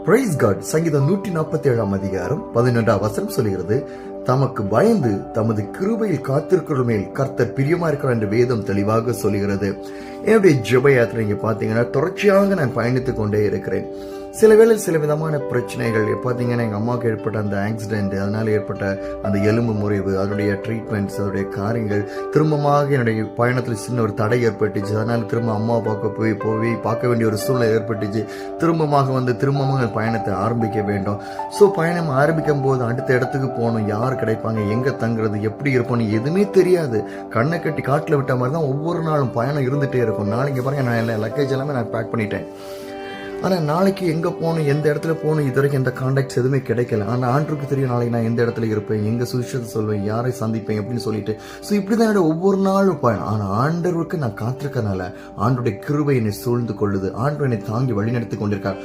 Price God. சங்கீதம் 147 அதிகாரம் 11 வசனம் சொல்கிறது, தமக்கு பயந்து தமது கிருபையில் காத்திருக்கிற மேல் கர்த்தர் பிரியமா இருக்கிறார் என்று வேதம் தெளிவாக சொல்கிறது. என்னுடைய ஜெப யாத்திரை நீங்க பாத்தீங்கன்னா தொடர்ச்சியாக நான் பயணித்துக் கொண்டே இருக்கிறேன். சில வேளை சில விதமான பிரச்சனைகள் பாத்தீங்கன்னா, எங்க அம்மாவுக்கு ஏற்பட்ட அந்த ஆக்சிடென்ட், அதனால ஏற்பட்ட அந்த எலும்பு முறிவு, அதனுடைய ட்ரீட்மெண்ட்ஸ், அதனுடைய காரியங்கள், திரும்பமாக என்னுடைய பயணத்தில் சின்ன ஒரு தடை ஏற்பட்டுச்சு. அதனால திரும்ப அம்மா போய் பார்க்க வேண்டிய ஒரு சூழ்நிலை ஏற்பட்டுச்சு. திரும்பமாக பயணத்தை ஆரம்பிக்க வேண்டும். ஸோ பயணம் ஆரம்பிக்கும் போது அடுத்த இடத்துக்கு போகணும், யார் கிடைப்பாங்க, எங்க தங்குறது, எப்படி இருப்போம் எதுவுமே தெரியாது. கண்ணை கட்டி காட்டில் விட்ட மாதிரி தான் ஒவ்வொரு நாளும் பயணம் இருந்துட்டே இருக்கும். நாளைக்கு பாருங்க, நான் எல்லாம் லக்கேஜ் எல்லாமே நான் பேக் பண்ணிட்டேன். ஆனால் நாளைக்கு எங்கே போகணும், எந்த இடத்துல போகணும், இது வரைக்கும் எந்த கான்டாக்ட்ஸ் எதுவுமே கிடைக்கல. ஆனால் ஆண்டருக்கு தெரியும் நாளைக்கு நான் எந்த இடத்துல இருப்பேன், எங்கே சுவிசேஷத்தை சொல்வேன், யாரை சந்திப்பேன் அப்படின்னு சொல்லிட்டு. ஸோ இப்படி தான் என்னோட ஒவ்வொரு நாளும் பயணம். ஆனால் ஆண்டவருக்கு நான் காத்திருக்கனால ஆண்டுடைய கிருபை என்னை சூழ்ந்து கொள்ளுது. ஆண்டு என்னை தாங்கி வழிநடத்தி கொண்டிருக்கார்.